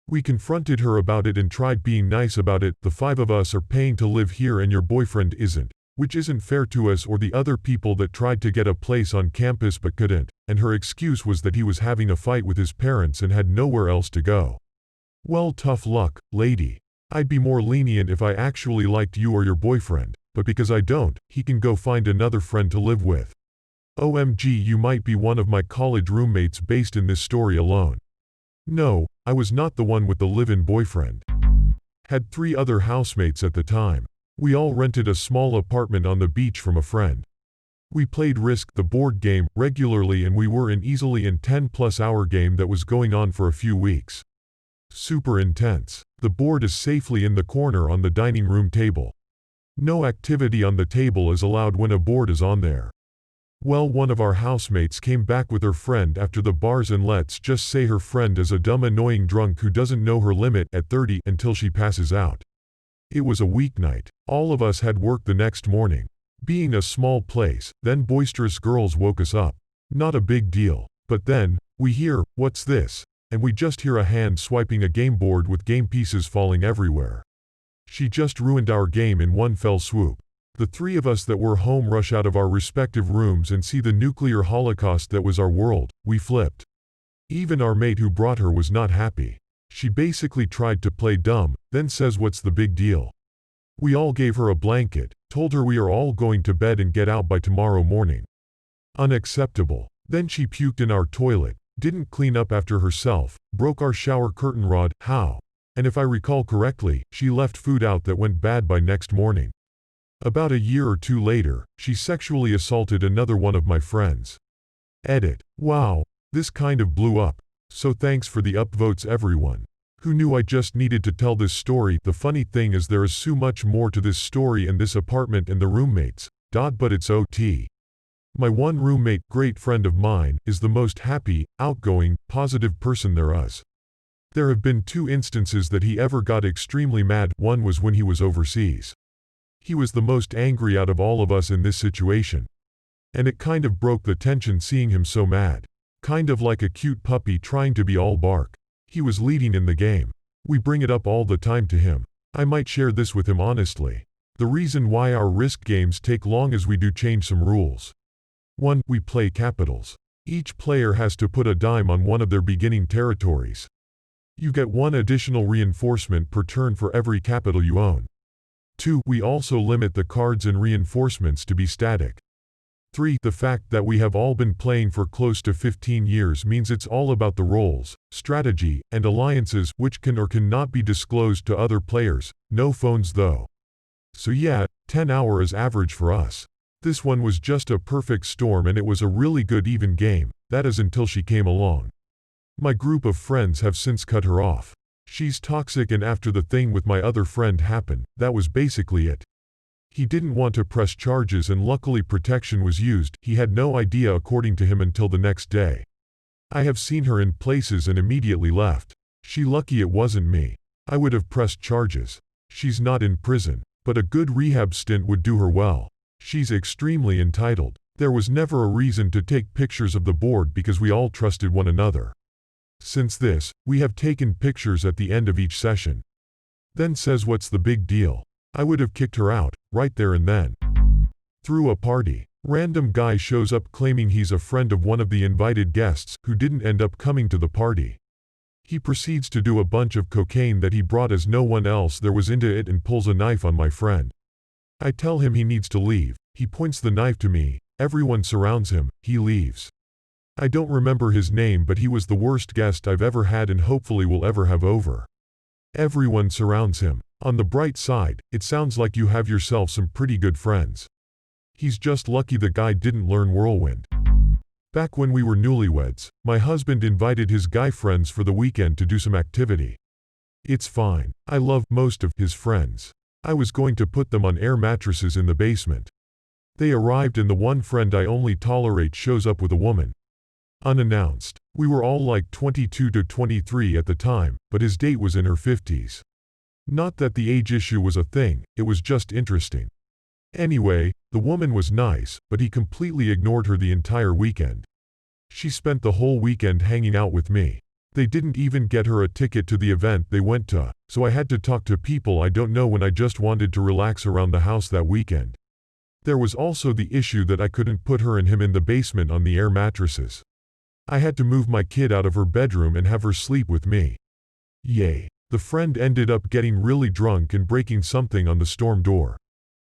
We confronted her about it and tried being nice about it. The 5 of us are paying to live here and your boyfriend isn't, which isn't fair to us or the other people that tried to get a place on campus but couldn't, and her excuse was that he was having a fight with his parents and had nowhere else to go. Well, tough luck, lady. I'd be more lenient if I actually liked you or your boyfriend, but because I don't, he can go find another friend to live with. OMG, you might be one of my college roommates based in this story alone. No, I was not the one with the live-in boyfriend. Had 3 other housemates at the time. We all rented a small apartment on the beach from a friend. We played Risk, the board game, regularly, and we were in easily a 10+ hour game that was going on for a few weeks. Super intense. The board is safely in the corner on the dining room table. No activity on the table is allowed when a board is on there. Well, one of our housemates came back with her friend after the bars, and let's just say her friend is a dumb annoying drunk who doesn't know her limit at 30 until she passes out. It was a weeknight. All of us had work the next morning. Being a small place, then boisterous girls woke us up. Not a big deal. But then, we hear, "What's this?" And we just hear a hand swiping a game board with game pieces falling everywhere. She just ruined our game in one fell swoop. The 3 of us that were home rush out of our respective rooms and see the nuclear holocaust that was our world. We flipped. Even our mate who brought her was not happy. She basically tried to play dumb, then says, "What's the big deal?" We all gave her a blanket, told her we are all going to bed and get out by tomorrow morning. Unacceptable. Then she puked in our toilet. didn't clean up after herself, broke our shower curtain rod, how? And if I recall correctly, she left food out that went bad by next morning. About a year or two later, she sexually assaulted another one of my friends. Edit. Wow, this kind of blew up. So thanks for the upvotes everyone. Who knew I just needed to tell this story? The funny thing is there is so much more to this story and this apartment and the roommates. But it's OT. My one roommate, great friend of mine, is the most happy, outgoing, positive person there is. There have been 2 instances that he ever got extremely mad. One was when he was overseas. He was the most angry out of all of us in this situation. And it kind of broke the tension seeing him so mad. Kind of like a cute puppy trying to be all bark. He was leading in the game. We bring it up all the time to him. I might share this with him honestly. The reason why our risk games take long is we do change some rules. 1. We play capitals. Each player has to put a dime on one of their beginning territories. You get 1 additional reinforcement per turn for every capital you own. 2. We also limit the cards and reinforcements to be static. 3. The fact that we have all been playing for close to 15 years means it's all about the roles, strategy, and alliances which can or cannot be disclosed to other players. No phones though. So yeah, 10 hour is average for us. This one was just a perfect storm and it was a really good even game, that is until she came along. My group of friends have since cut her off. She's toxic and after the thing with my other friend happened, that was basically it. He didn't want to press charges and luckily protection was used. He had no idea according to him until the next day. I have seen her in places and immediately left. She lucky it wasn't me. I would have pressed charges. She's not in prison, but a good rehab stint would do her well. She's extremely entitled. There was never a reason to take pictures of the board because we all trusted one another. Since this, we have taken pictures at the end of each session. Then says what's the big deal? I would have kicked her out, right there and then. Through a party, random guy shows up claiming he's a friend of one of the invited guests who didn't end up coming to the party. He proceeds to do a bunch of cocaine that he brought as no one else there was into it and pulls a knife on my friend. I tell him he needs to leave. He points the knife to me. Everyone surrounds him. He leaves. I don't remember his name but he was the worst guest I've ever had and hopefully will ever have over. Everyone surrounds him. On the bright side, it sounds like you have yourself some pretty good friends. He's just lucky the guy didn't learn whirlwind. Back when we were newlyweds, my husband invited his guy friends for the weekend to do some activity. It's fine. I love most of his friends. I was going to put them on air mattresses in the basement. They arrived and the one friend I only tolerate shows up with a woman. Unannounced. We were all like 22 to 23 at the time, but his date was in her 50s. Not that the age issue was a thing, it was just interesting. Anyway, the woman was nice, but he completely ignored her the entire weekend. She spent the whole weekend hanging out with me. They didn't even get her a ticket to the event they went to, so I had to talk to people I don't know when I just wanted to relax around the house that weekend. There was also the issue that I couldn't put her and him in the basement on the air mattresses. I had to move my kid out of her bedroom and have her sleep with me. Yay. The friend ended up getting really drunk and breaking something on the storm door.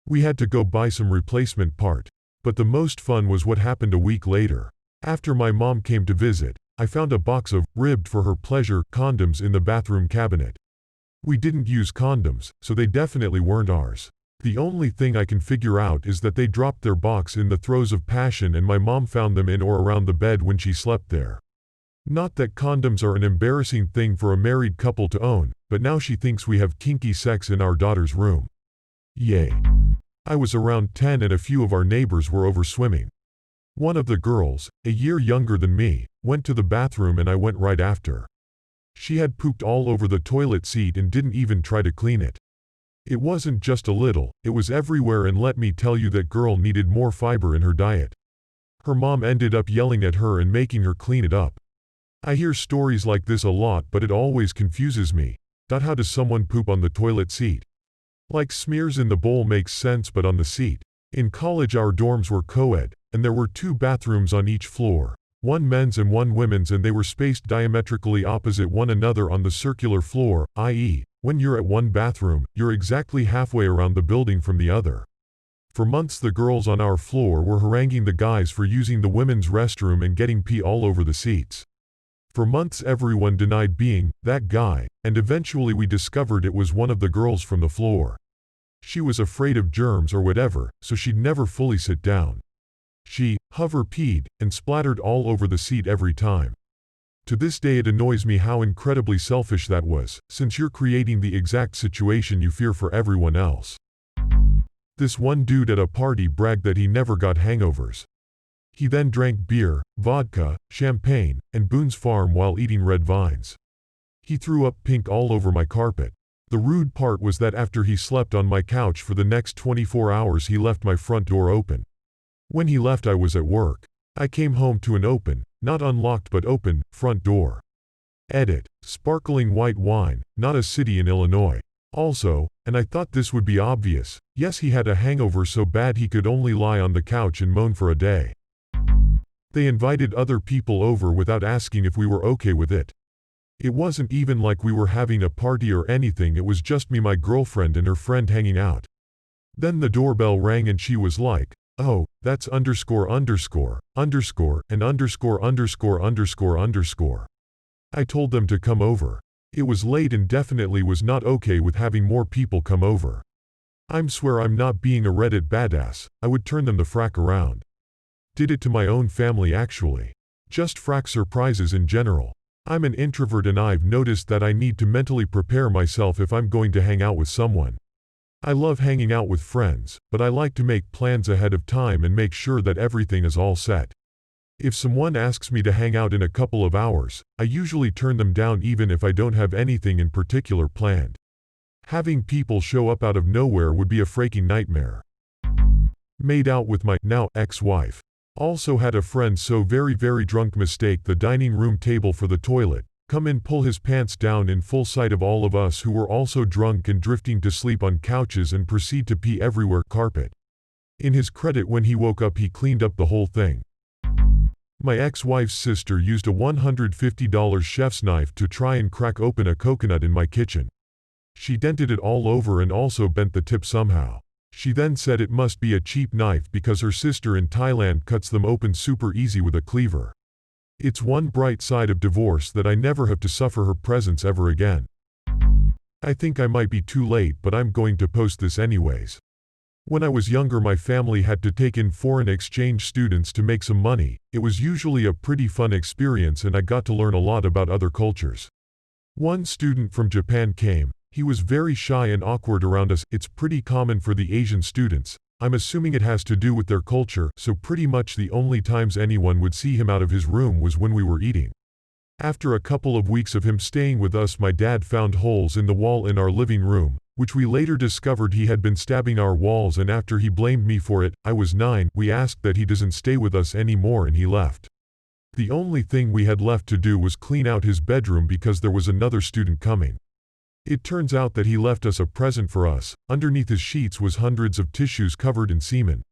We had to go buy some replacement part. But the most fun was what happened a week later. After my mom came to visit, I found a box of, ribbed for her pleasure, condoms in the bathroom cabinet. We didn't use condoms, so they definitely weren't ours. The only thing I can figure out is that they dropped their box in the throes of passion and my mom found them in or around the bed when she slept there. Not that condoms are an embarrassing thing for a married couple to own, but now she thinks we have kinky sex in our daughter's room. Yay. I was around 10 and a few of our neighbors were over swimming. One of the girls, a year younger than me, went to the bathroom and I went right after. She had pooped all over the toilet seat and didn't even try to clean it. It wasn't just a little, it was everywhere and let me tell you that girl needed more fiber in her diet. Her mom ended up yelling at her and making her clean it up. I hear stories like this a lot but it always confuses me. How does someone poop on the toilet seat? Like smears in the bowl makes sense but on the seat. In college our dorms were co-ed, and there were 2 bathrooms on each floor, one men's and one women's and they were spaced diametrically opposite one another on the circular floor, i.e., when you're at one bathroom, you're exactly halfway around the building from the other. For months the girls on our floor were haranguing the guys for using the women's restroom and getting pee all over the seats. For months everyone denied being that guy, and eventually we discovered it was one of the girls from the floor. She was afraid of germs or whatever, so she'd never fully sit down. She hover-peed and splattered all over the seat every time. To this day it annoys me how incredibly selfish that was, since you're creating the exact situation you fear for everyone else. This one dude at a party bragged that he never got hangovers. He then drank beer, vodka, champagne, and Boone's Farm while eating red vines. He threw up pink all over my carpet. The rude part was that after he slept on my couch for the next 24 hours he left my front door open. When he left I was at work. I came home to an open, not unlocked but open, front door. Edit. Sparkling white wine, not a city in Illinois. Also, and I thought this would be obvious, yes, he had a hangover so bad he could only lie on the couch and moan for a day. They invited other people over without asking if we were okay with it. It wasn't even like we were having a party or anything, it was just me, my girlfriend and her friend hanging out. Then the doorbell rang and she was like, "Oh, that's underscore underscore, underscore, and underscore underscore underscore underscore." I told them to come over. It was late and definitely was not okay with having more people come over. Swear I'm not being a Reddit badass, I would turn them the frack around. Did it to my own family actually. Just frack surprises in general. I'm an introvert and I've noticed that I need to mentally prepare myself if I'm going to hang out with someone. I love hanging out with friends, but I like to make plans ahead of time and make sure that everything is all set. If someone asks me to hang out in a couple of hours, I usually turn them down even if I don't have anything in particular planned. Having people show up out of nowhere would be a freaking nightmare. Made out with my now ex-wife. Also had a friend so very drunk mistake the dining room table for the toilet, come in, pull his pants down in full sight of all of us who were also drunk and drifting to sleep on couches and proceed to pee everywhere carpet. In his credit, when he woke up he cleaned up the whole thing. My ex-wife's sister used a $150 chef's knife to try and crack open a coconut in my kitchen. She dented it all over and also bent the tip somehow. She then said it must be a cheap knife because her sister in Thailand cuts them open super easy with a cleaver. It's one bright side of divorce that I never have to suffer her presence ever again. I think I might be too late, but I'm going to post this anyways. When I was younger my family had to take in foreign exchange students to make some money. It was usually a pretty fun experience and I got to learn a lot about other cultures. One student from Japan came. He was very shy and awkward around us. It's pretty common for the Asian students. I'm assuming it has to do with their culture, so pretty much the only times anyone would see him out of his room was when we were eating. After a couple of weeks of him staying with us, my dad found holes in the wall in our living room, which we later discovered he had been stabbing our walls, and after he blamed me for it, I was 9, we asked that he doesn't stay with us anymore and he left. The only thing we had left to do was clean out his bedroom because there was another student coming. It turns out that he left us a present for us. Underneath his sheets was hundreds of tissues covered in semen.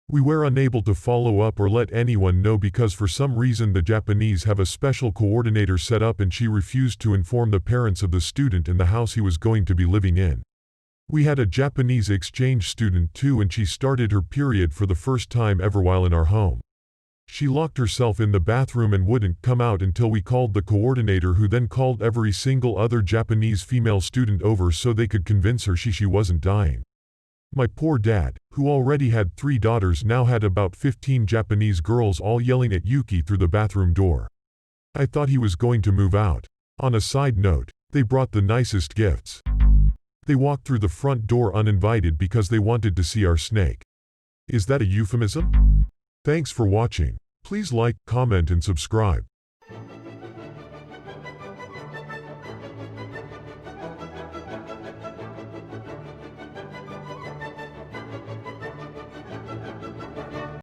We were unable to follow up or let anyone know because for some reason the Japanese have a special coordinator set up and she refused to inform the parents of the student and the house he was going to be living in. We had a Japanese exchange student too, and she started her period for the first time ever while in our home. She locked herself in the bathroom and wouldn't come out until we called the coordinator, who then called every single other Japanese female student over so they could convince her she wasn't dying. My poor dad, who already had 3 daughters, now had about 15 Japanese girls all yelling at Yuki through the bathroom door. I thought he was going to move out. On a side note, they brought the nicest gifts. They walked through the front door uninvited because they wanted to see our snake. Is that a euphemism? Thanks for watching. Please like, comment and subscribe.